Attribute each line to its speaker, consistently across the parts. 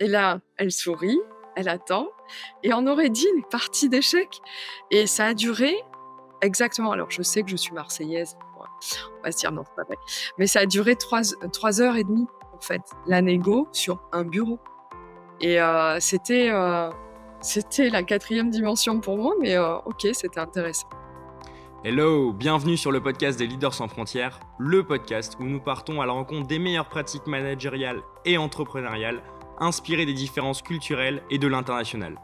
Speaker 1: Et là, elle sourit, elle attend et on aurait dit une partie d'échecs et ça a duré exactement alors je sais que je suis marseillaise, on va se dire: «Non, c'est pas vrai», mais ça a duré 3 heures et demie, en fait, la négo sur un bureau et c'était la quatrième dimension pour moi, mais OK, c'était intéressant.
Speaker 2: Hello, bienvenue sur le podcast des Leaders sans frontières, le podcast où nous partons à la rencontre des meilleures pratiques managériales et entrepreneuriales, inspirées des différences culturelles et de l'international.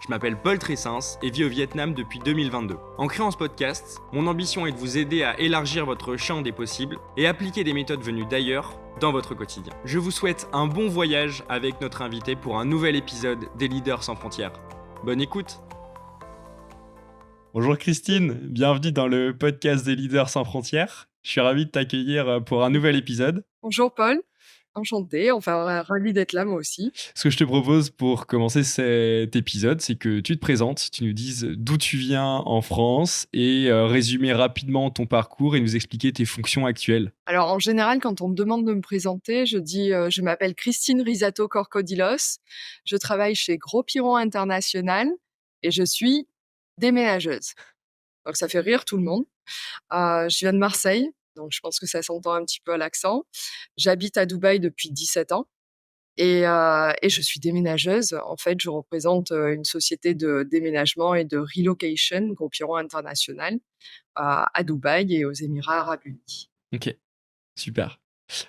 Speaker 2: Je m'appelle Paul Tressens et vis au Vietnam depuis 2022. En créant ce podcast, mon ambition est de vous aider à élargir votre champ des possibles et appliquer des méthodes venues d'ailleurs dans votre quotidien. Je vous souhaite un bon voyage avec notre invité pour un nouvel épisode des Leaders sans frontières. Bonne écoute! Bonjour Christine, bienvenue dans le podcast des Leaders sans frontières. Je suis ravi de t'accueillir pour un nouvel épisode.
Speaker 1: Bonjour Paul, enchantée, enfin, ravie d'être là moi aussi.
Speaker 2: Ce que je te propose pour commencer cet épisode, c'est que tu te présentes, tu nous dises d'où tu viens en France et résumer rapidement ton parcours et nous expliquer tes fonctions actuelles.
Speaker 1: Alors en général, quand on me demande de me présenter, je dis, je m'appelle Christine Risato Corcodilos, je travaille chez Gros Piron International et je suis déménageuse. Donc ça fait rire tout le monde. Je viens de Marseille, donc je pense que ça s'entend un petit peu à l'accent. J'habite à Dubaï depuis 17 ans et je suis déménageuse. En fait, je représente, une société de déménagement et de relocation, Gros Piron International, à Dubaï et aux Émirats arabes unis.
Speaker 2: Ok, super.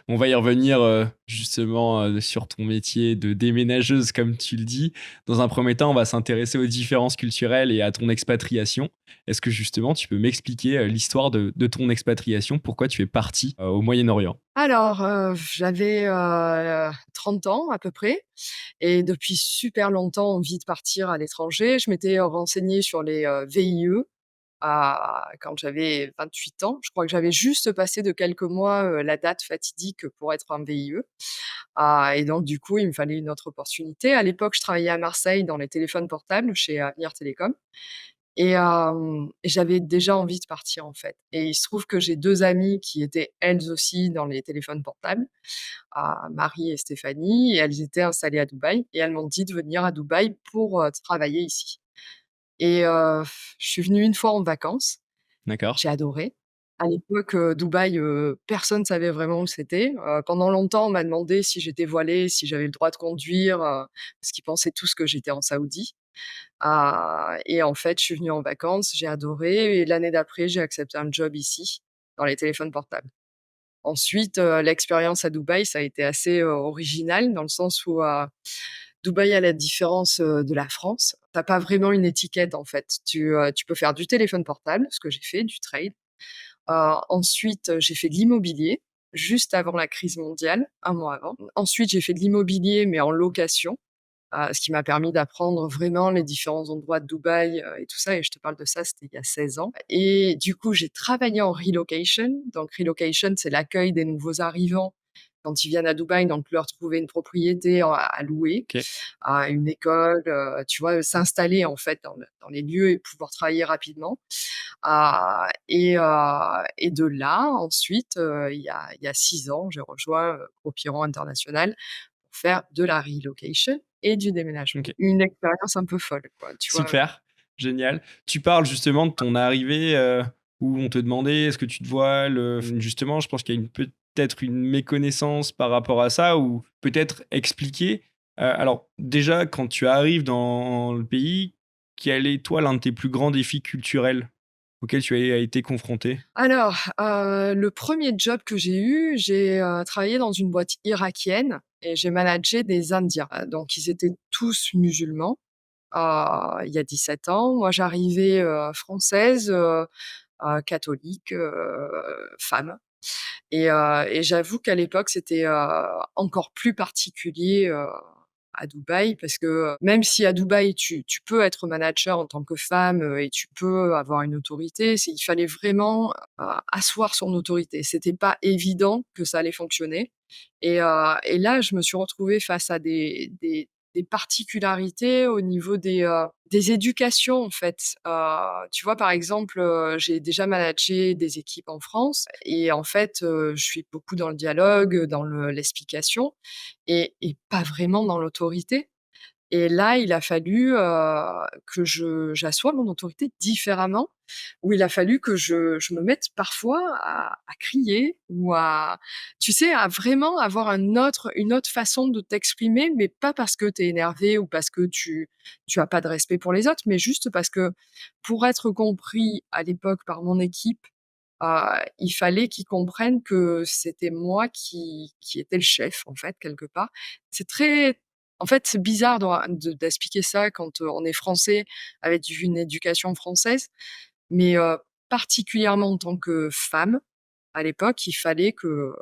Speaker 2: On va y revenir justement sur ton métier de déménageuse, comme tu le dis. Dans un premier temps, on va s'intéresser aux différences culturelles et à ton expatriation. Est-ce que justement, tu peux m'expliquer l'histoire de ton expatriation? Pourquoi tu es partie au Moyen-Orient?
Speaker 1: Alors, j'avais, 30 ans à peu près et depuis super longtemps, envie de partir à l'étranger. Je m'étais renseignée sur les, VIE, quand j'avais 28 ans. Je crois que j'avais juste passé de quelques mois, la date fatidique pour être un VIE. Et donc du coup, il me fallait une autre opportunité. À l'époque, je travaillais à Marseille dans les téléphones portables chez Avenir Télécom et j'avais déjà envie de partir, en fait et il se trouve que j'ai 2 amies qui étaient elles aussi dans les téléphones portables, Marie et Stéphanie et elles étaient installées à Dubaï et elles m'ont dit de venir à Dubaï pour, travailler ici et je suis venue une fois en vacances.
Speaker 2: D'accord.
Speaker 1: J'ai adoré. À l'époque, Dubaï, personne savait vraiment où c'était. Pendant longtemps, on m'a demandé si j'étais voilée, si j'avais le droit de conduire, parce qu'ils pensaient tous que j'étais en Saoudi. Et en fait, je suis venue en vacances, j'ai adoré et l'année d'après, j'ai accepté un job ici, dans les téléphones portables. Ensuite, l'expérience à Dubaï, ça a été assez, original dans le sens où, Dubaï, à la différence, de la France, tu as pas vraiment une étiquette, en fait. Tu peux faire du téléphone portable, ce que j'ai fait, du trade. Ensuite, j'ai fait de l'immobilier, juste avant la crise mondiale, 1 mois avant. Ensuite, j'ai fait de l'immobilier, mais en location, ce qui m'a permis d'apprendre vraiment les différents endroits de Dubaï, et tout ça et je te parle de ça, c'était il y a 16 ans et du coup, j'ai travaillé en relocation. Donc relocation, c'est l'accueil des nouveaux arrivants quand ils viennent à Dubaï, donc leur trouver une propriété à louer,
Speaker 2: Ok.
Speaker 1: à une école, tu vois? S'installer en fait dans les lieux et pouvoir travailler rapidement. Et de là ensuite, il y a 6 ans, j'ai rejoint, Croppiron International pour faire de la relocation et du déménagement.
Speaker 2: Ok.
Speaker 1: Une expérience un peu folle quoi, tu vois?
Speaker 2: Super, génial. Tu parles justement de ton arrivée, où on te demandait: «Est-ce que tu te voiles?» Justement, je pense qu'il y a peut-être une méconnaissance par rapport à ça ou peut-être expliquer. Alors déjà, quand tu arrives dans le pays, quel est toi l'un de tes plus grands défis culturels auxquels tu as été confronté?
Speaker 1: Alors, le premier job que j'ai eu, j'ai, travaillé dans une boîte irakienne et j'ai managé des Indiens. Donc ils étaient tous musulmans, il y a 17 ans. Moi j'arrivais, française, catholique, femme et j'avoue qu'à l'époque c'était, encore plus particulier, à Dubaï parce que, même si à Dubaï tu peux être manager en tant que femme, et tu peux avoir une autorité, il fallait vraiment, asseoir son autorité. C'était pas évident que ça allait fonctionner et là je me suis retrouvée face à des des particularités au niveau des éducations, en fait. Tu vois, par exemple, j'ai déjà managé des équipes en France et en fait, je suis beaucoup dans le dialogue, dans l'explication et pas vraiment dans l'autorité. Et là, il a fallu, que j'assoie mon autorité différemment, où il a fallu que je me mette parfois à crier ou à tu sais, à vraiment avoir une autre façon de t'exprimer, mais pas parce que tu es énervé ou parce que tu as pas de respect pour les autres, mais juste parce que pour être compris à l'époque par mon équipe, il fallait qu'ils comprennent que c'était moi qui étais le chef, en fait, quelque part. C'est très en fait, c'est bizarre d'expliquer ça quand, on est français avec une éducation française, mais particulièrement en tant que femme, à l'époque, il fallait que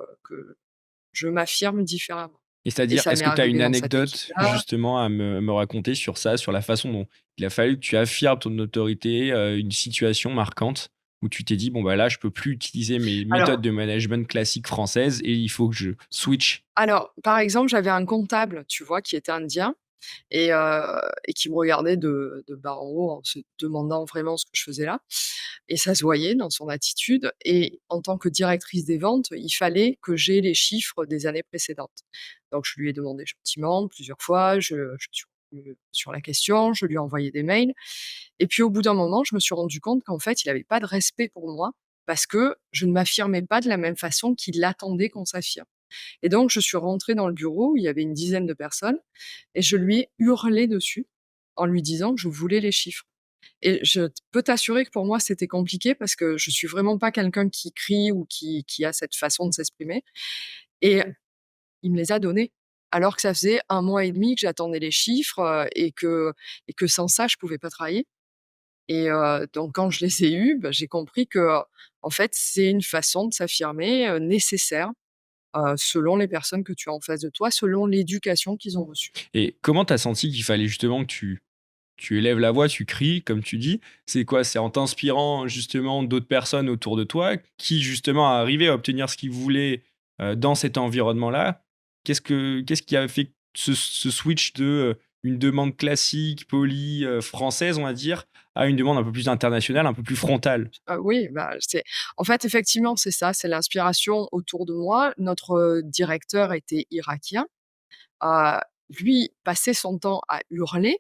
Speaker 1: je m'affirme différemment
Speaker 2: Et
Speaker 1: et
Speaker 2: c'est-à-dire,
Speaker 1: ça
Speaker 2: est-ce
Speaker 1: m'est
Speaker 2: que tu as
Speaker 1: arrivé
Speaker 2: une
Speaker 1: dans cette
Speaker 2: anecdote
Speaker 1: équipe-là.
Speaker 2: justement à me raconter sur ça, sur la façon dont il a fallu que tu affirmes ton autorité, une situation marquante où tu t'es dit: «Bon, bah, là, je peux plus utiliser mes méthodes
Speaker 1: Alors
Speaker 2: de management classiques françaises et il faut que je switch»?
Speaker 1: alors, par exemple, j'avais un comptable, tu vois, qui était indien et qui me regardait de bas en haut en se demandant vraiment ce que je faisais là et ça se voyait dans son attitude et en tant que directrice des ventes, il fallait que j'aie les chiffres des années précédentes. Donc je lui ai demandé gentiment plusieurs fois, je suis revenue sur la question, je lui ai envoyé des mails et puis au bout d'un moment, je me suis rendu compte qu'en fait, il avait pas de respect pour moi parce que je ne m'affirmais pas de la même façon qu'il attendait qu'on s'affirme. Et donc je suis rentrée dans le bureau où il y avait une dizaine de personnes et je lui ai hurlé dessus en lui disant que je voulais les chiffres. Et je peux t'assurer que pour moi, c'était compliqué parce que je suis vraiment pas quelqu'un qui crie ou qui a cette façon de s'exprimer et il me les a donnés. Alors que ça faisait 1 mois et demi que j'attendais les chiffres, et que sans ça, je pouvais pas travailler et donc quand je les ai eus, bah, j'ai compris que, en fait, c'est une façon de s'affirmer, nécessaire, selon les personnes que tu as en face de toi, selon l'éducation qu'ils ont reçue.
Speaker 2: Et comment tu as senti qu'il fallait justement que tu élèves la voix, tu cries, comme tu dis? C'est quoi? C'est en t'inspirant justement d'autres personnes autour de toi qui justement arrivaient à obtenir ce qu'ils voulaient, dans cet environnement-là? Qu'est-ce qui a fait ce switch de, une demande classique, polie, française, on va dire, à une demande un peu plus internationale, un peu plus frontale?
Speaker 1: Oui, bah, c'est en fait, effectivement, c'est ça, c'est l'inspiration autour de moi. Notre, directeur était irakien. Heu, Lui passait son temps à hurler,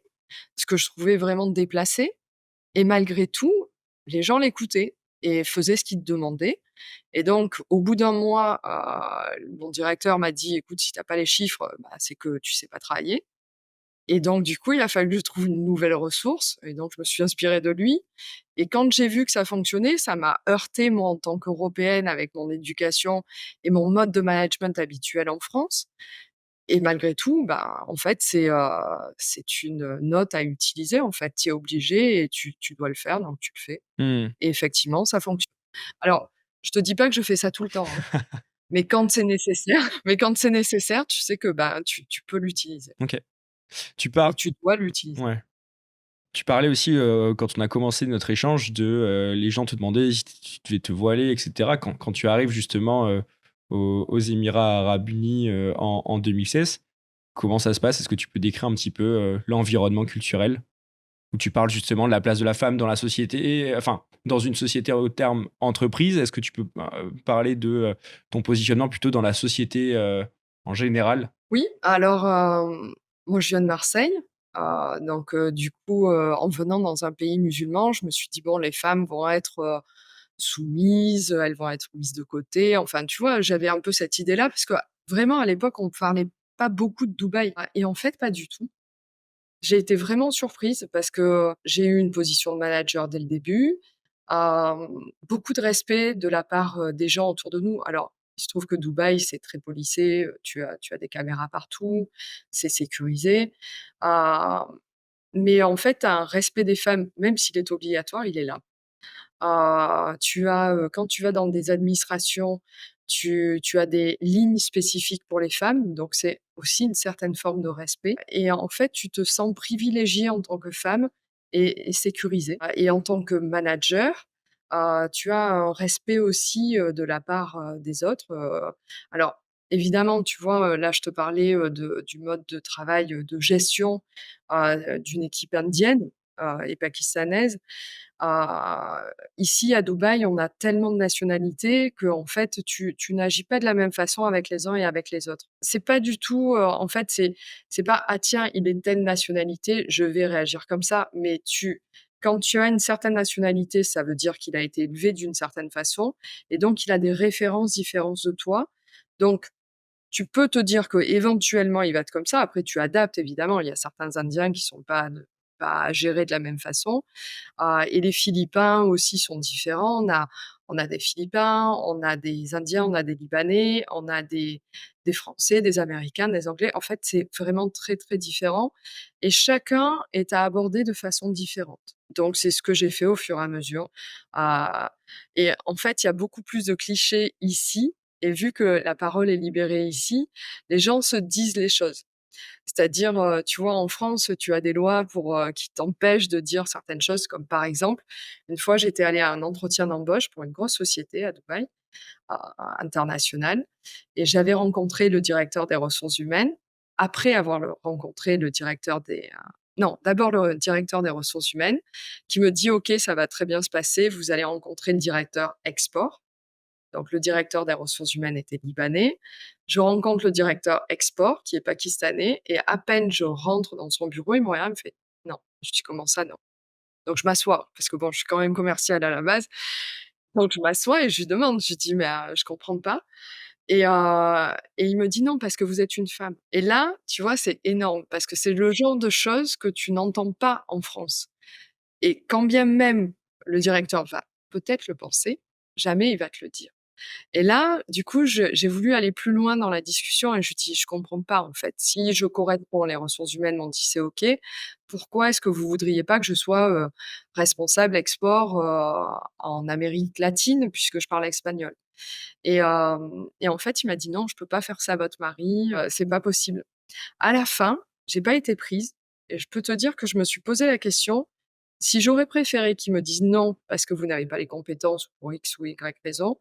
Speaker 1: ce que je trouvais vraiment déplacé et malgré tout, les gens l'écoutaient et faisaient ce qu'il demandait et donc au bout d'un mois, mon directeur m'a dit: «Écoute, si tu as pas les chiffres, bah, c'est que tu sais pas travailler». Et donc du coup, il a fallu que je trouve une nouvelle ressource et donc je me suis inspirée de lui et quand j'ai vu que ça fonctionnait, ça m'a heurtée moi en tant qu'Européenne avec mon éducation et mon mode de management habituel en France et malgré tout, bah, en fait, c'est une note à utiliser en fait. Tu es obligé et tu dois le faire donc tu le fais
Speaker 2: Mmh.
Speaker 1: et effectivement ça fonctionne. Alors, je te dis pas que je fais ça tout le temps, hein, mais quand c'est nécessaire tu sais que, ben, tu peux l'utiliser
Speaker 2: OK. Tu
Speaker 1: et
Speaker 2: parles
Speaker 1: tu dois l'utiliser.
Speaker 2: Ouais. Tu parlais aussi, quand on a commencé notre échange de, les gens te demandaient si tu devais te voiler et cetera. Quand tu arrives justement, aux Émirats arabes unis, en 2016, comment ça se passe? Est-ce que tu peux décrire un petit peu, l'environnement culturel? Où tu parles justement de la place de la femme dans la société, enfin, dans une société au terme entreprise. Est-ce que tu peux, parler de, ton positionnement plutôt dans la société, en général?
Speaker 1: Oui, alors, moi je viens de Marseille, donc du coup, en venant dans un pays musulman, je me suis dit: «Bon, les femmes vont être, soumises, elles vont être mises de côté». Enfin, tu vois? J'avais un peu cette idée-là parce que vraiment à l'époque, on parlait pas beaucoup de Dubaï et en fait, pas du tout. J'ai été vraiment surprise parce que j'ai eu une position de manager dès le début, beaucoup de respect de la part, des gens autour de nous. Alors, il se trouve que Dubaï, c'est très policé, tu as des caméras partout, c'est sécurisé, heu, mais en fait, un respect des femmes, même s'il est obligatoire, il est là. Quand tu vas dans des administrations, tu as des lignes spécifiques pour les femmes, donc c'est aussi une certaine forme de respect et en fait, tu te sens privilégiée en tant que femme et sécurisée et en tant que manager, tu as un respect aussi, de la part, des autres, alors Évidemment, tu vois, là, je te parlais, du mode de travail, de gestion, d'une équipe indienne, et pakistanaise. Heu, Ici à Dubaï, on a tellement de nationalités qu'en fait, tu n'agis pas de la même façon avec les uns et avec les autres. C'est pas du tout, en fait, c'est pas: «Ah tiens, il est de telle nationalité, je vais réagir comme ça». Mais quand tu as une certaine nationalité, ça veut dire qu'il a été élevé d'une certaine façon et donc il a des références différentes de toi. Donc tu peux te dire qu'éventuellement, il va être comme ça. Après tu adaptes évidemment. Il y a certains Indiens qui sont pas gérés de la même façon. Et les Philippins aussi sont différents. On a des Philippins, on a des Indiens, on a des Libanais, on a des Français, des Américains, des Anglais. En fait, c'est vraiment très, très différent et chacun est à aborder de façon différente. Donc c'est ce que j'ai fait au fur et à mesure. Heu et en fait, il y a beaucoup plus de clichés ici et vu que la parole est libérée ici, les gens se disent les choses. C'est-à-dire, tu vois, en France, tu as des lois qui t'empêchent de dire certaines choses, comme par exemple, une fois, j'étais allée à un entretien d'embauche pour une grosse société à Dubaï, internationale et j'avais rencontré le directeur des ressources humaines. Après avoir rencontré le directeur non, d'abord le directeur des ressources humaines qui me dit: «OK, ça va très bien se passer, vous allez rencontrer le directeur export». Donc le directeur des ressources humaines était libanais. Je rencontre le directeur export qui est pakistanais et à peine je rentre dans son bureau, il me regarde, il me fait: «Non». Je dis: «Comment ça, non?» Donc je m'assois parce que bon, je suis quand même commerciale à la base. Donc je m'assois et je lui demande, je lui dis: «Mais, je comprends pas» et il me dit: «Non, parce que vous êtes une femme» et là, tu vois, c'est énorme parce que c'est le genre de choses que tu n'entends pas en France et quand bien même le directeur va peut-être le penser, jamais il va te le dire. Et là, du coup, j'ai voulu aller plus loin dans la discussion et je dis: «Je comprends pas, en fait. Si je correspond les ressources humaines m'ont dit: «C'est OK», pourquoi est-ce que vous voudriez pas que je sois, responsable export, en Amérique latine?» puisque je parle espagnol et en fait, il m'a dit: «Non, je peux pas faire ça à votre mari, c'est pas possible». À la fin, j'ai pas été prise et je peux te dire que je me suis posé la question, si j'aurais préféré qu'ils me disent: «Non, parce que vous n'avez pas les compétences pour X ou Y raison»,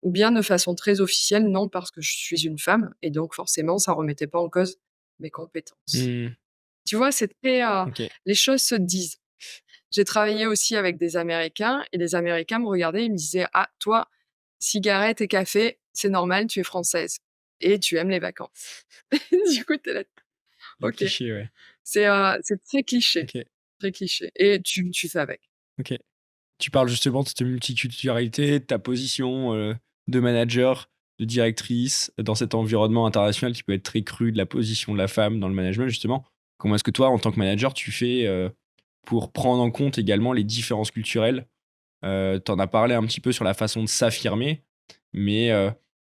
Speaker 1: ou bien de façon très officielle: «Non, parce que je suis une femme» et donc forcément ça remettait pas en cause mes compétences.
Speaker 2: Mmh,
Speaker 1: Tu vois? C'est très,
Speaker 2: OK.
Speaker 1: les choses se disent. J'ai travaillé aussi avec des Américains et les Américains me regardaient, ils me disaient: «Ah toi, cigarette et café, c'est normal, tu es française et tu aimes les vacances». Du coup, tu es là:
Speaker 2: Les
Speaker 1: «OK».
Speaker 2: clichés, ouais.
Speaker 1: C'est
Speaker 2: OK,
Speaker 1: très cliché et tu fais avec.
Speaker 2: OK. Tu parles justement de cette multiculturalité, de ta position, de manager, de directrice, dans cet environnement international qui peut être très cru, de la position de la femme dans le management justement. Comment est-ce que toi, en tant que manager, tu fais, pour prendre en compte également les différences culturelles? Tu en as parlé un petit peu sur la façon de s'affirmer, mais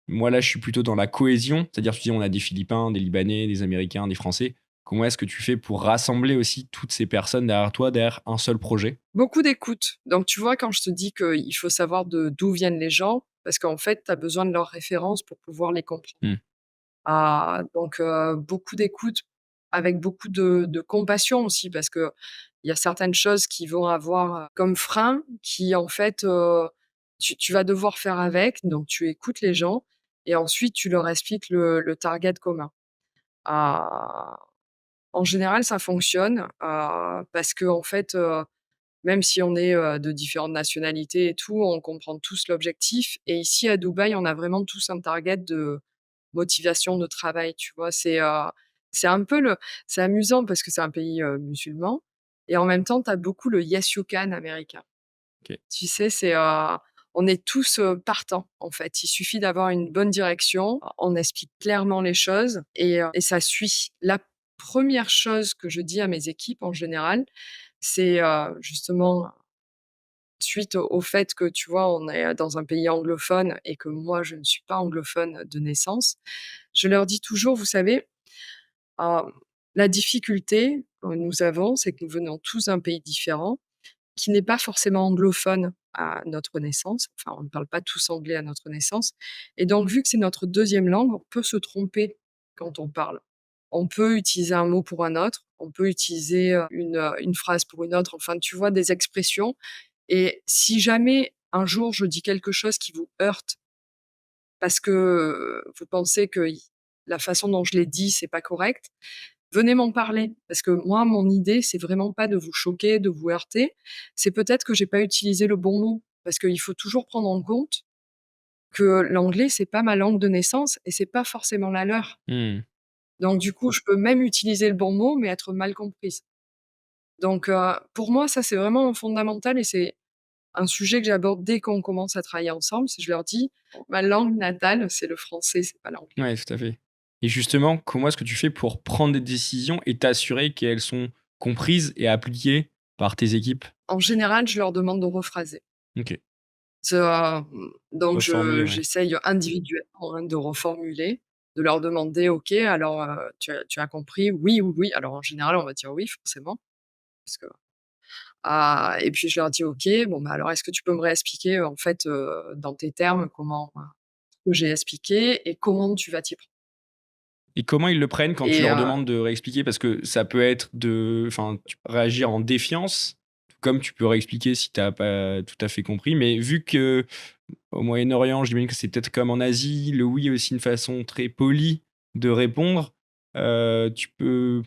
Speaker 2: moi là, je suis plutôt dans la cohésion, c'est-à-dire tu dis on a des Philippins, des Libanais, des Américains, des Français. Comment est-ce que tu fais pour rassembler aussi toutes ces personnes derrière toi, derrière un seul projet?
Speaker 1: Beaucoup d'écoute. Donc tu vois, quand je te dis qu'il faut savoir d'où viennent les gens, parce qu'en fait, tu as besoin de leurs références pour pouvoir les comprendre.
Speaker 2: Mmh,
Speaker 1: Donc beaucoup d'écoute avec beaucoup de compassion aussi parce qu'il y a certaines choses qui vont avoir, comme frein qui en fait, tu vas devoir faire avec. Donc tu écoutes les gens et ensuite tu leur expliques le target commun. Ah, En général, ça fonctionne, parce qu'en fait, même si on est, de différentes nationalités et tout, on comprend tous l'objectif et ici à Dubaï, on a vraiment tous un target de motivation de travail, tu vois? C'est un peu le c'est amusant parce que c'est un pays, musulman et en même temps, tu as beaucoup le yes you can américain.
Speaker 2: OK.
Speaker 1: Tu sais, on est tous, partants, en fait. Il suffit d'avoir une bonne direction, on explique clairement les choses et ça suit. La première chose que je dis à mes équipes en général, c'est, justement suite au fait que, tu vois, on est dans un pays anglophone et que moi, je ne suis pas anglophone de naissance. Je leur dis toujours: «Vous savez, heu, la difficulté que nous avons, c'est que nous venons tous d'un pays différent, qui n'est pas forcément anglophone à notre naissance. Enfin, on ne parle pas tous anglais à notre naissance et donc vu que c'est notre deuxième langue, on peut se tromper quand on parle. On peut utiliser un mot pour un autre, on peut utiliser, une phrase pour une autre, enfin, tu vois, des expressions et si jamais un jour je dis quelque chose qui vous heurte parce que vous pensez que la façon dont je l'ai dit, c'est pas correct, venez m'en parler. Parce que moi, mon idée, c'est vraiment pas de vous choquer, de vous heurter. C'est peut-être que j'ai pas utilisé le bon mot. Parce qu'il faut toujours prendre en compte que l'anglais, c'est pas ma langue de naissance et c'est pas forcément la leur.
Speaker 2: Mmh.
Speaker 1: Donc du coup, je peux même utiliser le bon mot, mais être mal comprise. Donc pour moi, ça, c'est vraiment fondamental et c'est un sujet que j'aborde dès qu'on commence à travailler ensemble. C'est je leur dis: «Ma langue natale, c'est le français, c'est pas l'anglais».
Speaker 2: Ouais, tout à fait. Et justement, comment est-ce que tu fais pour prendre des décisions et t'assurer qu'elles sont comprises et appliquées par tes équipes?
Speaker 1: En général, je leur demande de rephraser.
Speaker 2: OK.
Speaker 1: Ce, donc
Speaker 2: Reformuler, ouais.
Speaker 1: j'essaye individuellement, hein, de reformuler, de leur demander: «OK, alors, tu as compris? Oui, oui, oui». Alors en général, on va dire oui forcément, parce que et puis je leur dis: «OK, bon, bah, alors est-ce que tu peux me réexpliquer, en fait, dans tes termes comment, que j'ai expliqué et comment tu vas t'y prendre?»
Speaker 2: Et comment ils le prennent quand tu
Speaker 1: et
Speaker 2: leur demandes de réexpliquer? Parce que ça peut être tu peux réagir en défiance, comme tu peux réexpliquer si tu as pas tout à fait compris. Mais vu que au Moyen-Orient, j'imagine que c'est peut-être comme en Asie, le oui est aussi une façon très polie de répondre. Tu peux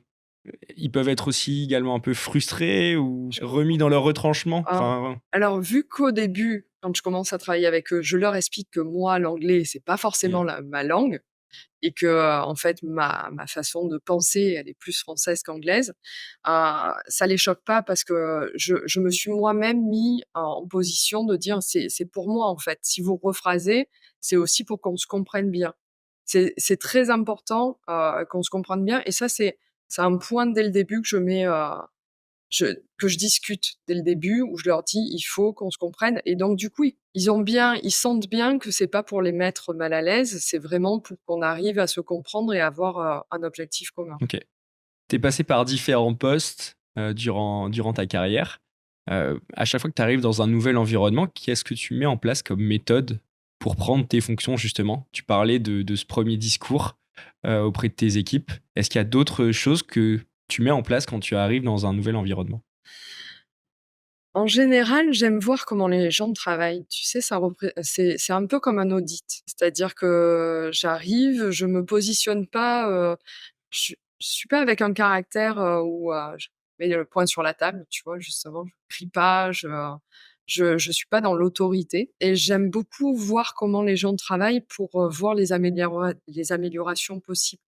Speaker 2: Ils peuvent être aussi également un peu frustrés ou
Speaker 1: je
Speaker 2: remis dans leur retranchement.
Speaker 1: alors
Speaker 2: Enfin,
Speaker 1: alors vu qu'au début, quand je commence à travailler avec eux, je leur explique que moi, l'anglais, c'est pas forcément
Speaker 2: mmh,
Speaker 1: ma langue et que, en fait, ma façon de penser, elle est plus française qu'anglaise, ça les choque pas parce que je me suis moi-même mis en position de dire: «C'est pour moi, en fait. Si vous rephrasez, c'est aussi pour qu'on se comprenne bien». C'est très important, qu'on se comprenne bien et ça, c'est un point dès le début que je mets, je que je discute dès le début où je leur dis: «Il faut qu'on se comprenne» et donc du coup, ils sentent bien que c'est pas pour les mettre mal à l'aise, c'est vraiment pour qu'on arrive à se comprendre et avoir, un objectif commun.
Speaker 2: OK. Tu es passé par différents postes, durant ta carrière. À chaque fois que tu arrives dans un nouvel environnement, qu'est-ce que tu mets en place comme méthode pour prendre tes fonctions justement? Tu parlais de ce premier discours, auprès de tes équipes. Est-ce qu'il y a d'autres choses que tu mets en place quand tu arrives dans un nouvel environnement?
Speaker 1: En général, j'aime voir comment les gens travaillent. Tu sais, c'est un peu comme un audit. C'est-à-dire que j'arrive, je me positionne pas, je suis pas avec un caractère, où, je mets le poing sur la table, tu vois? Justement, je crie pas, je suis pas dans l'autorité et j'aime beaucoup voir comment les gens travaillent pour, voir les améliorations possibles.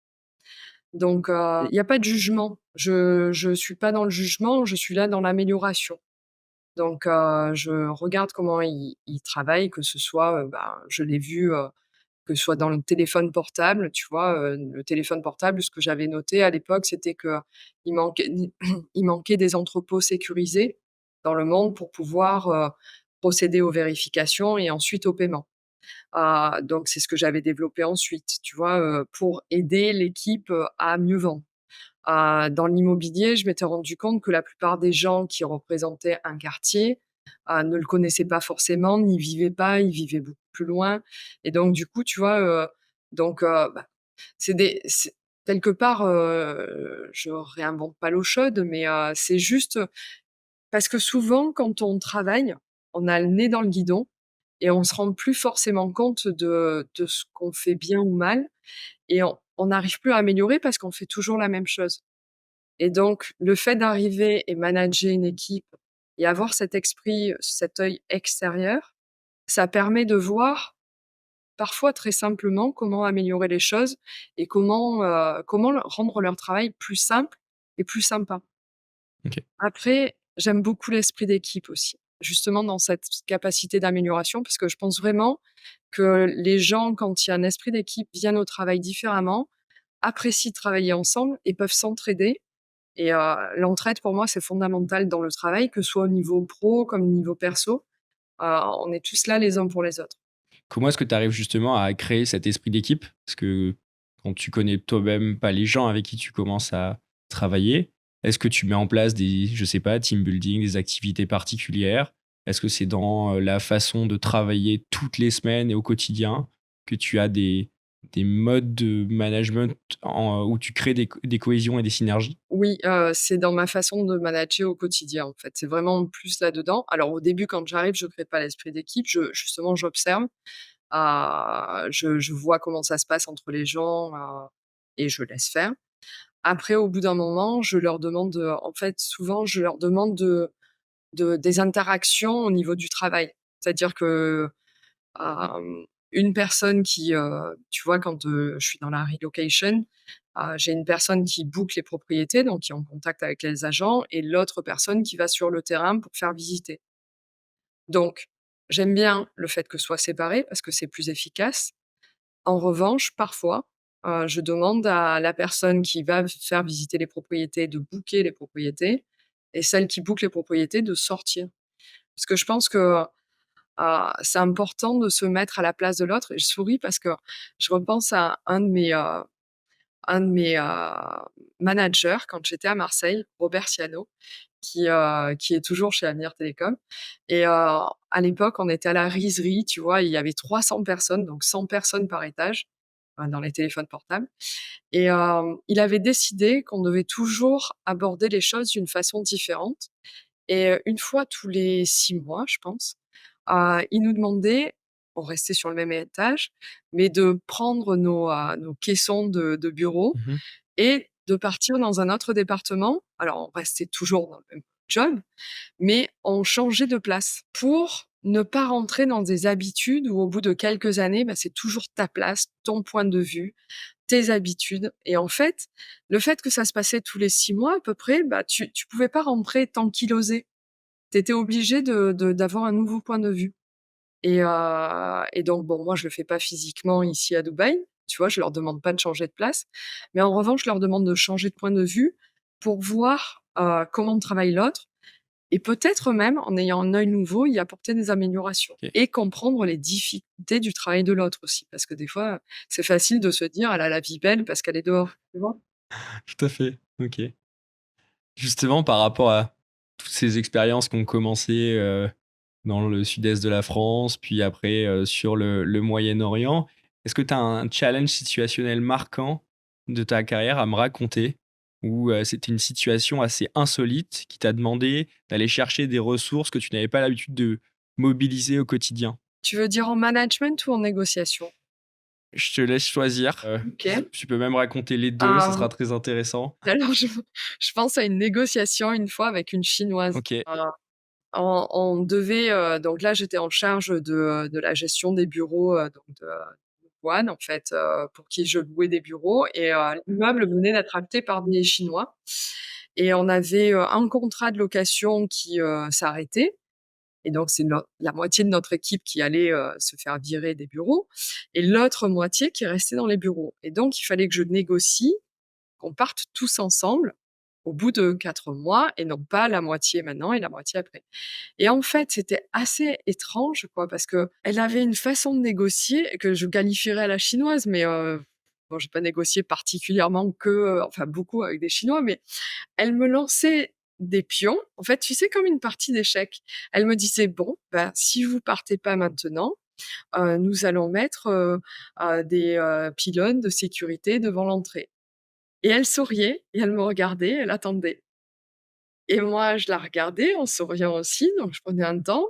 Speaker 1: Donc, il y a pas de jugement. Je suis pas dans le jugement, je suis là dans l'amélioration. Donc, je regarde comment ils travaillent, que ce soit, je l'ai vu, que ce soit dans le téléphone portable, tu vois? Le téléphone portable, ce que j'avais noté à l'époque, c'était qu'il manquait il manquait des entrepôts sécurisés dans le monde pour pouvoir, procéder aux vérifications et ensuite au paiement. Donc c'est ce que j'avais développé ensuite, tu vois? Pour aider l'équipe, à mieux vendre. Dans l'immobilier, je m'étais rendu compte que la plupart des gens qui représentaient un quartier, ne le connaissaient pas forcément, n'y vivaient pas, ils vivaient beaucoup plus loin et donc du coup, tu vois, c'est quelque part, je réinvente pas l'eau chaude, mais c'est juste parce que souvent quand on travaille, on a le nez dans le guidon et on se rend plus forcément compte de ce qu'on fait bien ou mal et on n'arrive plus à améliorer parce qu'on fait toujours la même chose. Et donc, le fait d'arriver et manager une équipe et avoir cet esprit, cet œil extérieur, ça permet de voir, parfois très simplement, comment améliorer les choses et comment rendre leur travail plus simple et plus sympa.
Speaker 2: OK.
Speaker 1: Après, j'aime beaucoup l'esprit d'équipe aussi, justement dans cette capacité d'amélioration, parce que je pense vraiment que les gens, quand il y a un esprit d'équipe, viennent au travail différemment, apprécient de travailler ensemble et peuvent s'entraider et l'entraide pour moi, c'est fondamental dans le travail, que ce soit au niveau pro comme au niveau perso. On est tous là les uns pour les autres.
Speaker 2: Comment est-ce que tu arrives justement à créer cet esprit d'équipe? Parce que quand tu connais toi-même pas les gens avec qui tu commences à travailler, est-ce que tu mets en place des, je sais pas, team building, des activités particulières? Est-ce que c'est dans la façon de travailler toutes les semaines et au quotidien que tu as des modes de management où tu crées des cohésions et des synergies?
Speaker 1: Oui, c'est dans ma façon de manager au quotidien, en fait. C'est vraiment plus là-dedans. Alors au début, quand j'arrive, je crée pas l'esprit d'équipe, justement, j'observe. Je vois comment ça se passe entre les gens, et je laisse faire. Après, au bout d'un moment, je leur demande, en fait, souvent, je leur demande des interactions au niveau du travail. C'est-à-dire que, une personne qui, tu vois, quand, je suis dans la relocation, j'ai une personne qui book les propriétés, donc qui est en contact avec les agents et l'autre personne qui va sur le terrain pour faire visiter. Donc j'aime bien le fait que ce soit séparé parce que c'est plus efficace. En revanche, parfois, je demande à la personne qui va faire visiter les propriétés de booker les propriétés et celle qui book les propriétés de sortir. Parce que je pense que, c'est important de se mettre à la place de l'autre et je souris parce que je repense à un de mes managers quand j'étais à Marseille, Robert Siano, qui est toujours chez Avenir Télécom et à l'époque, on était à la riserie, tu vois? Il y avait 300 personnes, donc 100 personnes par étage, dans les téléphones portables et il avait décidé qu'on devait toujours aborder les choses d'une façon différente et une fois tous les 6 mois, je pense, il nous demandait, on restait sur le même étage, mais de prendre nos caissons de bureau
Speaker 2: Mmh.
Speaker 1: et de partir dans un autre département. Alors, on restait toujours dans le même job, mais on changeait de place pour ne pas rentrer dans des habitudes où au bout de quelques années, bah, c'est toujours ta place, ton point de vue, tes habitudes et en fait, le fait que ça se passait tous les 6 mois à peu près, bah, tu pouvais pas rentrer t'ankylosé. Tu étais obligé d'avoir un nouveau point de vue et donc bon, moi je le fais pas physiquement ici à Dubaï, tu vois? Je leur demande pas de changer de place, mais en revanche, je leur demande de changer de point de vue pour voir, comment travaille l'autre et peut-être même, en ayant un œil nouveau, y apporter des améliorations
Speaker 2: OK.
Speaker 1: et comprendre les difficultés du travail de l'autre aussi. Parce que des fois, c'est facile de se dire: «Elle a la vie belle parce qu'elle est dehors», tu vois?
Speaker 2: Tout à fait. OK. Justement, par rapport à toutes ces expériences qui ont commencé, dans le sud-est de la France, puis après, sur le Moyen-Orient, est-ce que tu as un challenge situationnel marquant de ta carrière à me raconter? Où, c'était une situation assez insolite qui t'a demandé d'aller chercher des ressources que tu n'avais pas l'habitude de mobiliser au quotidien?
Speaker 1: Tu veux dire en management ou en négociation?
Speaker 2: Je te laisse choisir,
Speaker 1: OK.
Speaker 2: tu peux même raconter les 2, ça
Speaker 1: Hem,
Speaker 2: sera très intéressant.
Speaker 1: alors je pense à une négociation une fois avec une Chinoise.
Speaker 2: OK.
Speaker 1: On devait, donc là, j'étais en charge de la gestion des bureaux, donc de One, en fait, pour qui je louais des bureaux et l'immeuble venait d'être acheté par des Chinois et on avait, un contrat de location qui, s'arrêtait et donc c'est la moitié de notre équipe qui allait, se faire virer des bureaux et l'autre moitié qui restait dans les bureaux et donc il fallait que je négocie qu'on parte tous ensemble au bout de 4 mois et non pas la moitié maintenant et la moitié après. Et en fait, c'était assez étrange, quoi, parce qu'elle avait une façon de négocier que je qualifierais à la chinoise, mais bon, j'ai pas négocié particulièrement que, enfin beaucoup avec des Chinois, mais elle me lançait des pions. En fait, tu sais, comme une partie d'échecs. Elle me disait: «Bon, bah, si vous partez pas maintenant, nous allons mettre, des, pylônes de sécurité devant l'entrée». Et elle souriait et elle me regardait, elle attendait. Et moi, je la regardais en souriant aussi, donc je prenais un temps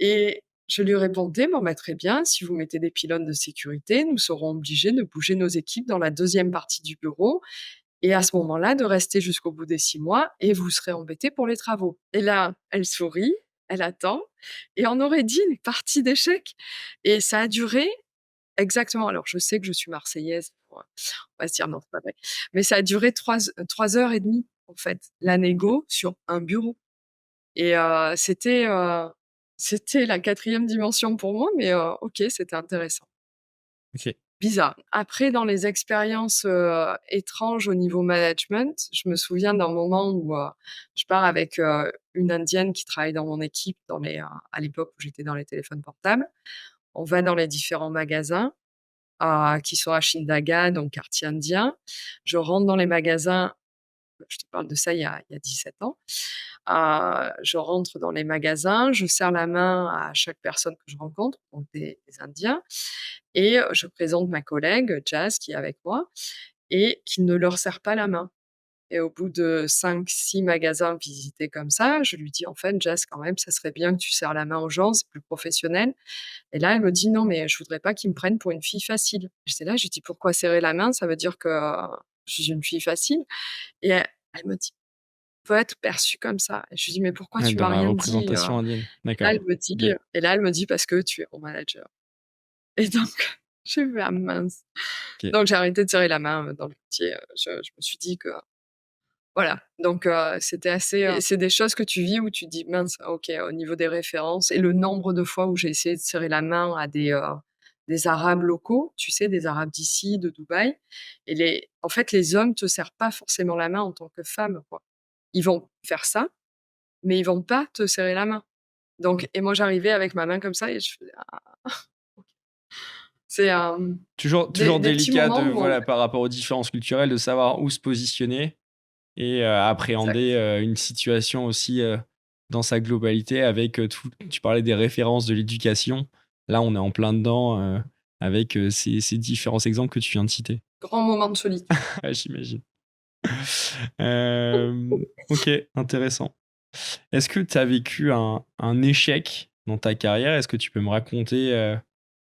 Speaker 1: et je lui répondais: «Bon, bah, très bien, si vous mettez des pylônes de sécurité, nous serons obligés de bouger nos équipes dans la deuxième partie du bureau et à ce moment-là, de rester jusqu'au bout des 6 mois et vous serez embêtés pour les travaux». Et là, elle sourit, elle attend et on aurait dit une partie d'échecs et ça a duré exactement, alors je sais que je suis marseillaise, on va se dire: «Non, c'est pas vrai», mais ça a duré 3 heures et demie, en fait, la négo sur un bureau et c'était la quatrième dimension pour moi, mais OK, c'était intéressant.
Speaker 2: OK.
Speaker 1: Bizarre. Après dans les expériences, étranges au niveau management, je me souviens d'un moment où, je pars avec, une indienne qui travaille dans mon équipe à l'époque où j'étais dans les téléphones portables. On va dans les différents magasins qui sont à Shindaga, donc quartier indien. Je rentre dans les magasins, je te parle de ça il y a 17 ans. Je rentre dans les magasins, je serre la main à chaque personne que je rencontre, donc des indiens et je présente ma collègue Jazz qui est avec moi et qui ne leur serre pas la main et au bout de 5-6 magasins visités comme ça, je lui dis: «En fait, Jess, quand même, ça serait bien que tu serres la main aux gens, c'est plus professionnel». Et là, elle me dit: «Non, mais je voudrais pas qu'ils me prennent pour une fille facile». J'étais là, je lui dis: «Pourquoi serrer la main? Ça veut dire que je suis une fille facile?» Et elle me dit: «Peut être perçue comme ça». Et je lui dis: «Mais pourquoi
Speaker 2: Ouais,
Speaker 1: tu
Speaker 2: dans
Speaker 1: m'as
Speaker 2: la
Speaker 1: rien dit?»
Speaker 2: représentation indienne.
Speaker 1: Et là,
Speaker 2: D'accord. OK.
Speaker 1: elle me dit: «Parce que tu es mon manager». Et donc j'ai fait: «Ah mince».
Speaker 2: OK.
Speaker 1: Donc j'ai arrêté de serrer la main, dans le métier, je me suis dit que voilà, donc c'était assez, c'est des choses que tu vis où tu te dis: «Mince, OK, au niveau des références» et le nombre de fois où j'ai essayé de serrer la main à des arabes locaux, tu sais, des arabes d'ici, de Dubaï. Et en fait, les hommes te serrent pas forcément la main en tant que femme, quoi. Ils vont faire ça, mais ils vont pas te serrer la main. Donc et moi j'arrivais avec ma main comme ça et je faisais: «Ah». C'est,
Speaker 2: Toujours
Speaker 1: des petits
Speaker 2: délicat de
Speaker 1: moments où on
Speaker 2: voilà, par rapport aux différences culturelles, de savoir où se positionner et appréhender,
Speaker 1: exact.
Speaker 2: une situation aussi, dans sa globalité avec, tout tu parlais des références de l'éducation. Là, on est en plein dedans, avec, ces différents exemples que tu viens de citer.
Speaker 1: Grand moment de solitude.
Speaker 2: Ouais, j'imagine. OK, intéressant. Est-ce que tu as vécu un échec dans ta carrière? Est-ce que tu peux me raconter,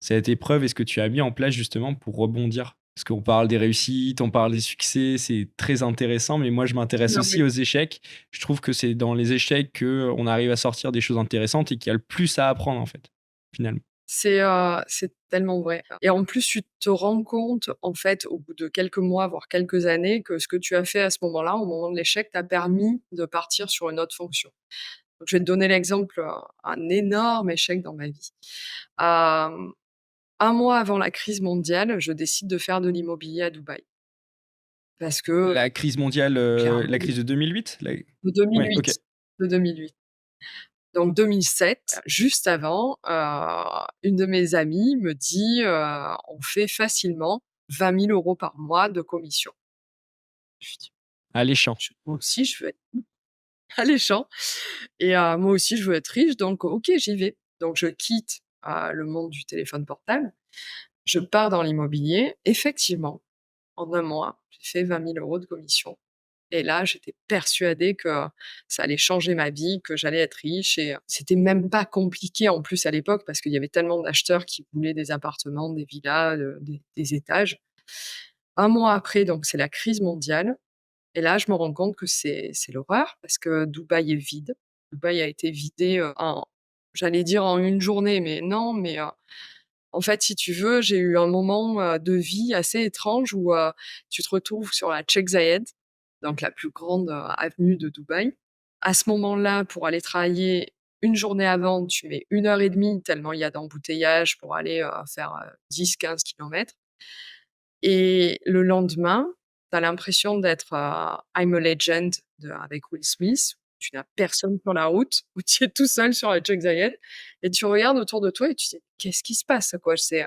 Speaker 2: cette épreuve et ce que tu as mis en place justement pour rebondir? Parce qu'on parle des réussites, on parle des succès, c'est très intéressant, mais moi je m'intéresse
Speaker 1: Non,
Speaker 2: aussi
Speaker 1: mais
Speaker 2: aux échecs. Je trouve que c'est dans les échecs qu'on arrive à sortir des choses intéressantes et qu'il y a le plus à apprendre en fait, finalement.
Speaker 1: c'est tellement vrai et en plus, tu te rends compte, en fait, au bout de quelques mois, voire quelques années, que ce que tu as fait à ce moment-là, au moment de l'échec, t'a permis de partir sur une autre fonction. Donc je vais te donner l'exemple, un énorme échec dans ma vie. Hem, 1 mois avant la crise mondiale, je décide de faire de l'immobilier à Dubaï parce que
Speaker 2: La crise mondiale, la
Speaker 1: clairement
Speaker 2: crise de 2008?
Speaker 1: de
Speaker 2: Ouais, OK.
Speaker 1: 2008, de 2008. Donc 2007, juste avant, une de mes amies me dit, «On fait facilement 20 000 € par mois de commission». Je lui dis:
Speaker 2: Alléchant.
Speaker 1: «Moi aussi je veux être alléchant et moi aussi je veux être riche donc OK, j'y vais». Donc je quitte, le monde du téléphone portable, je pars dans l'immobilier. Effectivement, en un mois, j'ai fait 20 000 € de commission. Et là, j'étais persuadée que ça allait changer ma vie, que j'allais être riche et c'était même pas compliqué en plus à l'époque parce qu'il y avait tellement d'acheteurs qui voulaient des appartements, des villas, des étages. Un mois après, donc c'est la crise mondiale et là, je me rends compte que c'est l'horreur parce que Dubaï est vide. Dubaï a été vidé, en j'allais dire en une journée, mais non, mais en fait, si tu veux, j'ai eu un moment, de vie assez étrange où, tu te retrouves sur la Sheikh Zayed, donc la plus grande, avenue de Dubaï. À ce moment-là, pour aller travailler, une journée avant, tu mets 1 heure et demie tellement il y a d'embouteillages pour aller, faire, 10-15 kilomètres et le lendemain, tu as l'impression d'être, I'm a Legend avec Will Smith. Tu n'as personne sur la route, où tu es tout seul sur la Sheikh Zayed et tu regardes autour de toi et tu te dis: «Qu'est-ce qui se passe, quoi?» C'est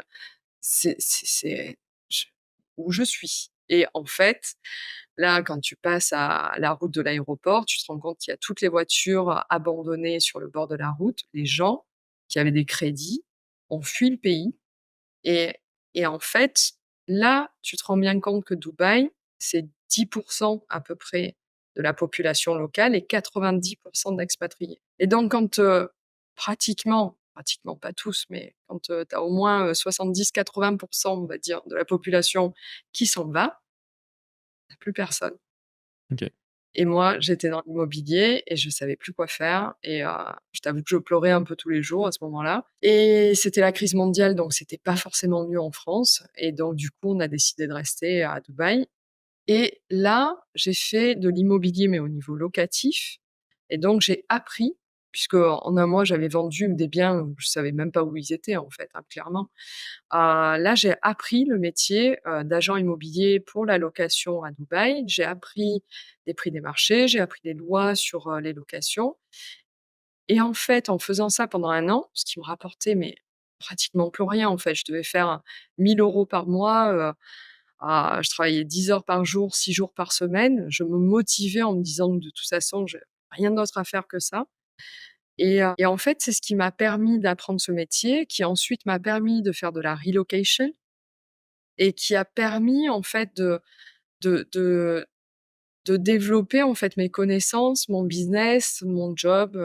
Speaker 1: je où je suis et en fait, là, quand tu passes à la route de l'aéroport, tu te rends compte qu'il y a toutes les voitures abandonnées sur le bord de la route. Les gens qui avaient des crédits ont fui le pays et en fait, là, tu te rends bien compte que Dubaï, c'est 10 à peu près de la population locale et 90 d'expatriés et donc quand, pratiquement pas tous, mais quand, tu as au moins, 70-80 on va dire, de la population qui s'en va, tu as plus personne.
Speaker 2: OK.
Speaker 1: Et moi, j'étais dans l'immobilier et je savais plus quoi faire et je t'avoue que je pleurais un peu tous les jours à ce moment-là et c'était la crise mondiale, donc c'était pas forcément mieux en France et donc du coup, on a décidé de rester à Dubaï et là, j'ai fait de l'immobilier, mais au niveau locatif et donc j'ai appris puisque en un mois, j'avais vendu des biens, je savais même pas où ils étaient en fait, hein, clairement. Là, j'ai appris le métier, d'agent immobilier pour la location à Dubaï. J'ai appris les prix des marchés, j'ai appris les lois sur, les locations et en fait, en faisant ça pendant un an, ce qui me rapportait mais pratiquement plus rien, en fait. Je devais faire 1 000 € par mois, je travaillais 10 heures par jour, 6 jours par semaine. Je me motivais en me disant: «De toute façon, j'ai rien d'autre à faire que ça». Et en fait, c'est ce qui m'a permis d'apprendre ce métier, qui ensuite m'a permis de faire de la relocation et qui a permis en fait de de développer, en fait, mes connaissances, mon business, mon job,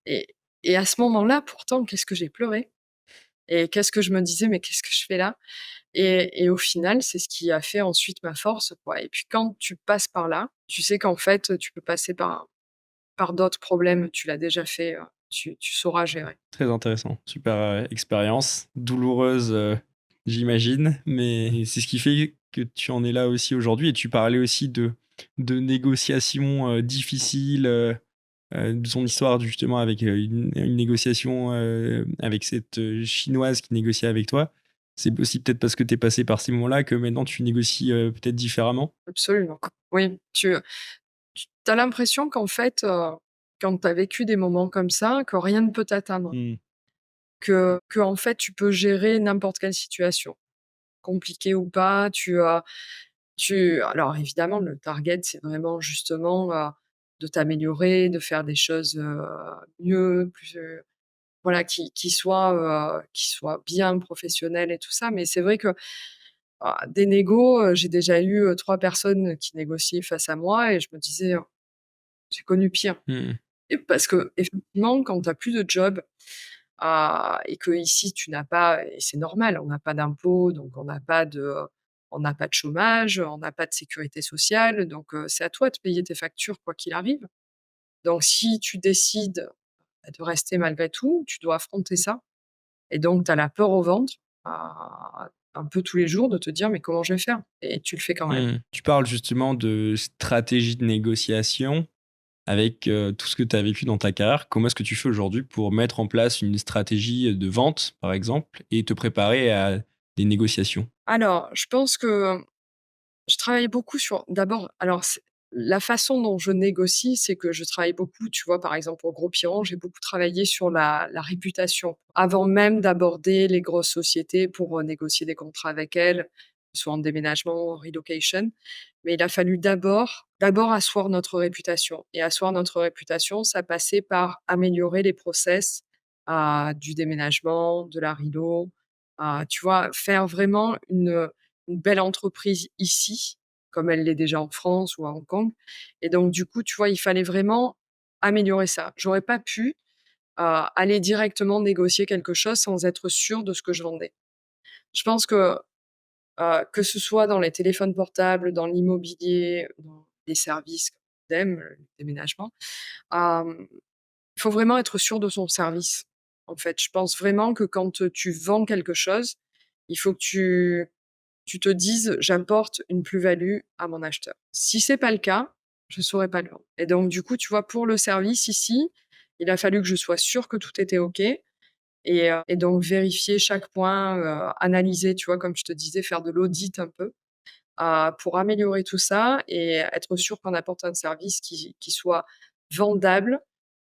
Speaker 1: et à ce moment-là, pourtant, qu'est-ce que j'ai pleuré et qu'est-ce que je me disais: «Mais qu'est-ce que je fais là?» Et au final, c'est ce qui a fait ensuite ma force, quoi. Et puis quand tu passes par là, tu sais qu'en fait, tu peux passer par d'autres problèmes. Tu l'as déjà fait, tu sauras gérer.
Speaker 2: Très intéressant, super, expérience, douloureuse, j'imagine, mais c'est ce qui fait que tu en es là aussi aujourd'hui et tu parlais aussi de négociations, difficiles, de son histoire justement avec, une négociation, avec cette, Chinoise qui négociait avec toi. C'est aussi peut-être parce que tu es passé par ces moments-là que maintenant tu négocies, peut-être différemment?
Speaker 1: Absolument. Oui, tu as l'impression qu'en fait, quand tu as vécu des moments comme ça, que rien ne peut t'atteindre.
Speaker 2: Mmh.
Speaker 1: Que en fait, tu peux gérer n'importe quelle situation, compliquée ou pas. Alors évidemment, le target, c'est vraiment justement, de t'améliorer, de faire des choses, mieux, plus, voilà, qui soient bien professionnelles et tout ça. Mais c'est vrai que, des négos, j'ai déjà eu, 3 personnes qui négociaient face à moi et je me disais: «J'ai connu pire».
Speaker 2: Mmh.
Speaker 1: Et parce qu'effectivement, quand tu as plus de job, et que ici tu n'as pas, et c'est normal, on n'a pas d'impôts, donc on n'a pas de chômage, on n'a pas de sécurité sociale, donc c'est à toi de payer tes factures quoi qu'il arrive. Donc si tu décides, de rester malgré tout, tu dois affronter ça et donc tu as la peur au ventre, un peu tous les jours de te dire: «Mais comment je vais faire?» Et tu le fais quand même.
Speaker 2: Mmh. Tu parles justement de stratégie de négociation avec, tout ce que tu as vécu dans ta carrière. Comment est-ce que tu fais aujourd'hui pour mettre en place une stratégie, de vente, par exemple, et te préparer à des négociations?
Speaker 1: Alors, je pense que je travaille beaucoup sur d'abord, alors c'est la façon dont je négocie, c'est que je travaille beaucoup, tu vois? Par exemple, pour Gros Piron, j'ai beaucoup travaillé sur la réputation. Avant même d'aborder les grosses sociétés pour, négocier des contrats avec elles, soit en déménagement ou en relocation. Mais il a fallu d'abord asseoir notre réputation et asseoir notre réputation, ça passait par améliorer les process, du déménagement, de la relo, tu vois? Faire vraiment une belle entreprise ici, comme elle l'est déjà en France ou à Hong Kong. Et donc du coup, tu vois, il fallait vraiment améliorer ça. J'aurais pas pu, aller directement négocier quelque chose sans être sûre de ce que je vendais. Je pense que ce soit dans les téléphones portables, dans l'immobilier, dans les services comme DEM, le déménagement, il faut vraiment être sûr de son service, en fait. Je pense vraiment que quand, tu vends quelque chose, il faut que tu te dises: «J'apporte une plus-value à mon acheteur». Si c'est pas le cas, je saurais pas le vendre. Et donc du coup, tu vois, pour le service ici, il a fallu que je sois sûre que tout était OK et donc vérifier chaque point, analyser, tu vois, comme je te disais, faire de l'audit un peu, pour améliorer tout ça et être sûre qu'on apporte un service qui soit vendable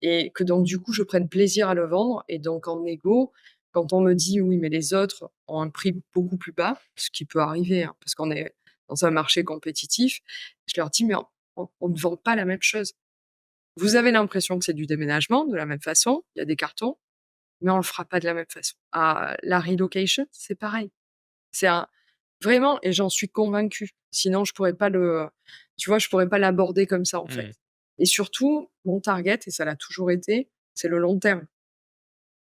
Speaker 1: et que donc du coup, je prenne plaisir à le vendre. Et donc en négo, quand on me dit: «Oui, mais les autres ont un prix beaucoup plus bas», ce qui peut arriver, hein, parce qu'on est dans un marché compétitif, je leur dis: «Mais on ne vend pas la même chose. Vous avez l'impression que c'est du déménagement de la même façon, il y a des cartons, mais on le fera pas de la même façon. La relocation, c'est pareil. C'est un Vraiment, et j'en suis convaincue. Sinon je pourrais pas tu vois, je pourrais pas l'aborder comme ça, en fait.
Speaker 2: Mmh.
Speaker 1: Et surtout, mon target, et ça l'a toujours été, c'est le long terme.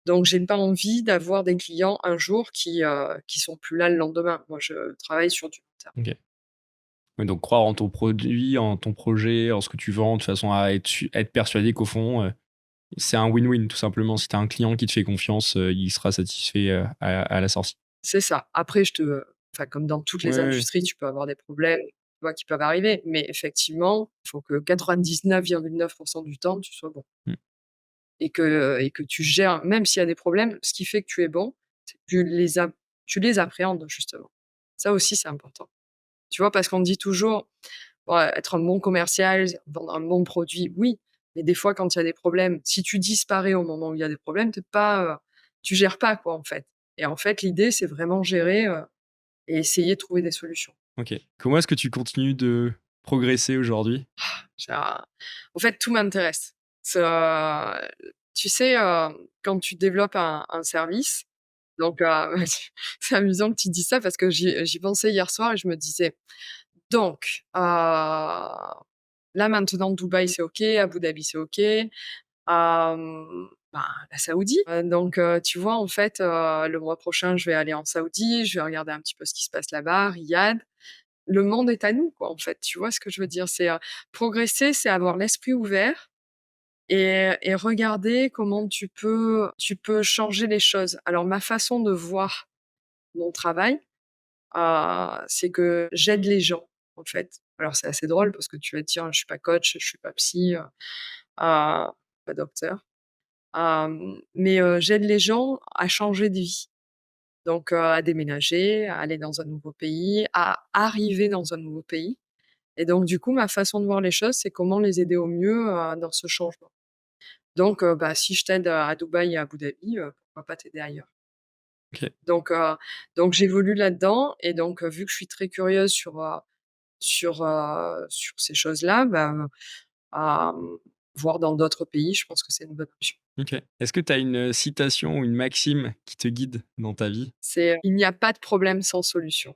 Speaker 1: Donc j'ai pas envie d'avoir des clients un jour qui sont plus là le lendemain. Moi, je travaille sur du long terme.
Speaker 2: OK. Ouais, donc croire en ton produit, en ton projet, en ce que tu vends, de façon à être persuadé qu'au fond, c'est un win-win tout simplement. Si tu as un client qui te fait confiance, il sera satisfait, à la sortie.
Speaker 1: C'est ça. Après enfin, comme dans toutes
Speaker 2: Oui,
Speaker 1: les
Speaker 2: oui, oui.
Speaker 1: industries, tu peux avoir des problèmes, tu vois, qui peuvent arriver. Mais effectivement, il faut que 99,9 du temps, tu sois bon.
Speaker 2: Mmh.
Speaker 1: Et que tu gères même s'il y a des problèmes, ce qui fait que tu es bon, c'est que tu les appréhendes justement. Ça aussi, c'est important. Tu vois? Parce qu'on dit toujours: «Ouais, être un bon commercial, vendre un bon produit», oui, mais des fois quand il y a des problèmes, si tu disparais au moment où il y a des problèmes, tu gères pas quoi, en fait. Et en fait, l'idée, c'est vraiment gérer, et essayer de trouver des solutions.
Speaker 2: OK. Comment est-ce que tu continues de progresser aujourd'hui?
Speaker 1: J'ai un En fait, tout m'intéresse. Tu sais, quand tu développes un service, donc c'est amusant que tu dis ça parce que j'y pensais hier soir et je me disais: «Donc, Là, maintenant, Dubaï, c'est OK, Abu Dhabi, c'est OK, la Saoudi. Donc tu vois, en fait, le mois prochain, je vais aller en Saoudi, je vais regarder un petit peu ce qui se passe là-bas, Riyad. Le monde est à nous, quoi, en fait. Tu vois ce que je veux dire? C'est, progresser, c'est avoir l'esprit ouvert et regarder comment tu peux changer les choses. Alors ma façon de voir mon travail, c'est que j'aide les gens, en fait. Alors c'est assez drôle parce que tu vas te dire: «Je suis pas coach, je suis pas psy, pas docteur». Mais j'aide les gens à changer de vie. Donc à déménager, à aller dans un nouveau pays, à arriver dans un nouveau pays et donc du coup, ma façon de voir les choses, c'est comment les aider au mieux, dans ce changement. Donc si je t'aide à Dubaï et à Abu Dhabi, pourquoi pas t'aider ailleurs?
Speaker 2: OK.
Speaker 1: Donc j'évolue là-dedans et donc vu que je suis très curieuse sur ces choses-là, voir dans d'autres pays, je pense que c'est une bonne option.
Speaker 2: OK. Est-ce que tu as une, citation ou une maxime qui te guide dans ta vie?
Speaker 1: C'est, «Il n'y a pas de problème sans solution».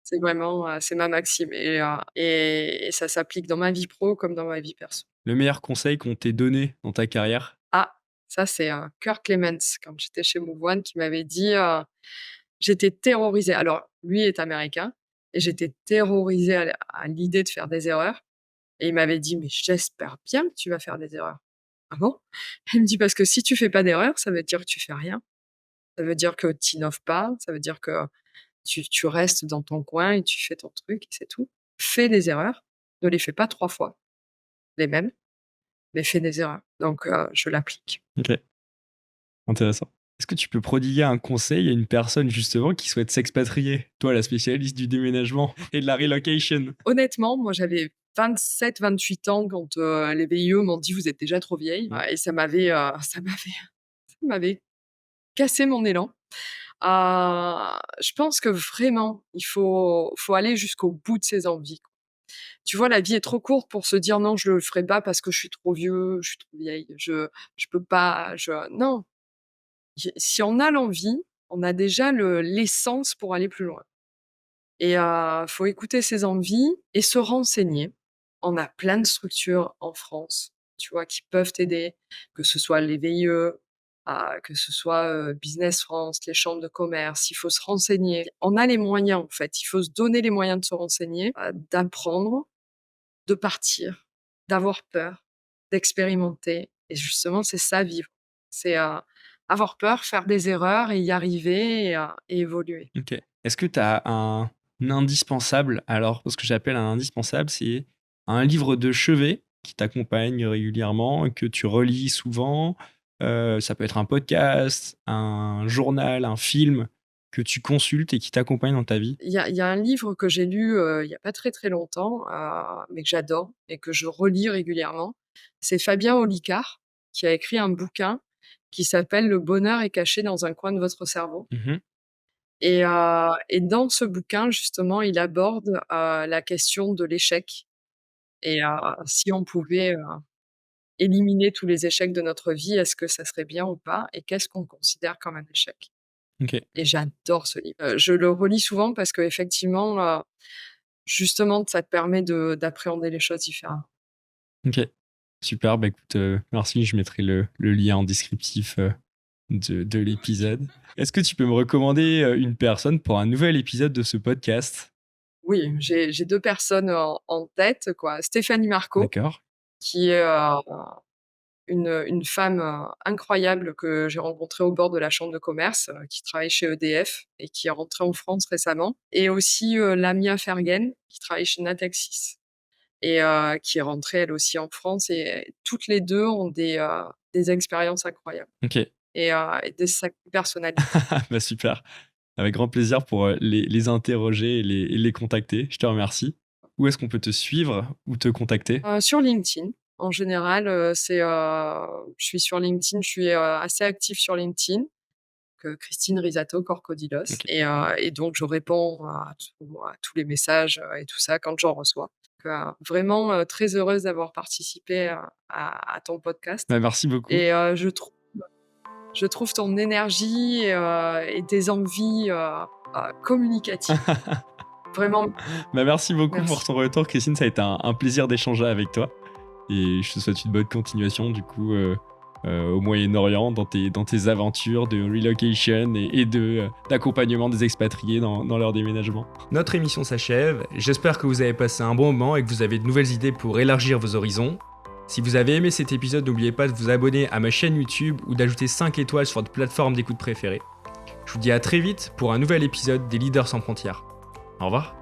Speaker 1: C'est vraiment, c'est ma maxime et ça s'applique dans ma vie pro comme dans ma vie perso.
Speaker 2: Le meilleur conseil qu'on t'ait donné dans ta carrière?
Speaker 1: Ah, ça c'est, Kirk Clements quand j'étais chez Move One qui m'avait dit, j'étais terrorisée. Alors lui est américain et j'étais terrorisée à l'idée de faire des erreurs et il m'avait dit: «Mais j'espère bien que tu vas faire des erreurs». «Ah bon?» Il me dit: «Parce que si tu fais pas d'erreurs, ça veut dire que tu fais rien. Ça veut dire que tu innoves pas, ça veut dire que tu restes dans ton coin et tu fais ton truc et c'est tout. Fais des erreurs, ne les fais pas 3 fois les mêmes, mais fais des erreurs». Donc je l'applique.
Speaker 2: OK, intéressant. Est-ce que tu peux prodiguer un conseil à une personne justement qui souhaite s'expatrier? Toi, la spécialiste du déménagement et de la relocation.
Speaker 1: Honnêtement, moi j'avais 27, 28 ans quand, les VIE m'ont dit: «Vous êtes déjà trop vieille».
Speaker 2: Mmh.
Speaker 1: Et ça m'avait cassé mon élan. Je pense que vraiment il faut aller jusqu'au bout de ses envies. Tu vois, la vie est trop courte pour se dire: «Non, je le ferai pas parce que je suis trop vieux, je suis trop vieille, je peux pas, non, si on a l'envie, on a déjà l'essence pour aller plus loin et faut écouter ses envies et se renseigner. On a plein de structures en France, tu vois, qui peuvent t'aider, que ce soit les VIE, que ce soit, Business France, les chambres de commerce. Il faut se renseigner. On a les moyens, en fait. Il faut se donner les moyens de se renseigner, d'apprendre, de partir, d'avoir peur, d'expérimenter et justement, c'est ça vivre. C'est, avoir peur, faire des erreurs et y arriver et évoluer.
Speaker 2: OK. Est-ce que tu as un indispensable alors? Ce que j'appelle un indispensable, c'est un livre de chevet qui t'accompagne régulièrement, que tu relis souvent. Ça peut être un podcast, un journal, un film que tu consultes et qui t'accompagne dans ta vie?
Speaker 1: Il y a un livre que j'ai lu, il y a pas très, très longtemps, mais que j'adore et que je relis régulièrement. C'est Fabien Olicard qui a écrit un bouquin qui s'appelle «Le bonheur est caché dans un coin de votre cerveau»
Speaker 2: Mmh.
Speaker 1: et dans ce bouquin, justement, il aborde, la question de l'échec et si on pouvait, éliminer tous les échecs de notre vie, est-ce que ça serait bien ou pas? Et qu'est-ce qu'on considère comme un échec?
Speaker 2: OK,
Speaker 1: Et j'adore ce livre. Je le relis souvent parce qu'effectivement, justement, ça te permet d'appréhender les choses différemment.
Speaker 2: OK. Super, bah, écoute, merci, je mettrai le lien en descriptif, de l'épisode. Est-ce que tu peux me recommander, une personne pour un nouvel épisode de ce podcast?
Speaker 1: Oui, j'ai 2 personnes en tête, quoi. Stéphanie Marco,
Speaker 2: D'accord.
Speaker 1: qui est, une femme, incroyable que j'ai rencontrée au bord de la chambre de commerce, qui travaille chez EDF et qui est rentrée en France récemment et aussi, Lamia Fergen, qui travaille chez Natixis et qui est rentrée elle aussi en France et toutes les 2 ont des expériences incroyables
Speaker 2: OK.
Speaker 1: et des sacrées personnalités.
Speaker 2: Bah, super. Avec grand plaisir pour, les interroger et les contacter. Je te remercie. Où est-ce qu'on peut te suivre ou te contacter?
Speaker 1: Sur LinkedIn, en général, je suis sur LinkedIn, je suis, assez active sur LinkedIn, Christine Risato Corcodilos
Speaker 2: OK.
Speaker 1: et donc je réponds à tous les messages, et tout ça quand j'en reçois. Donc, vraiment, très heureuse d'avoir participé, à ton podcast
Speaker 2: Bah, merci beaucoup.
Speaker 1: et je trouve ton énergie et tes envies, communicatives Vraiment,
Speaker 3: Bah, merci beaucoup pour
Speaker 1: merci.
Speaker 3: ton retour, Christine. Ça a été un plaisir d'échanger avec toi. Et je te souhaite une bonne continuation, du coup, au Moyen-Orient, dans tes aventures de relocation d'accompagnement des expatriés dans leur déménagement.
Speaker 2: Notre émission s'achève. J'espère que vous avez passé un bon moment et que vous avez de nouvelles idées pour élargir vos horizons. Si vous avez aimé cet épisode, n'oubliez pas de vous abonner à ma chaîne YouTube ou d'ajouter 5 étoiles sur votre plateforme d'écoute préférée. Je vous dis à très vite pour un nouvel épisode des Leaders sans frontières. Au revoir.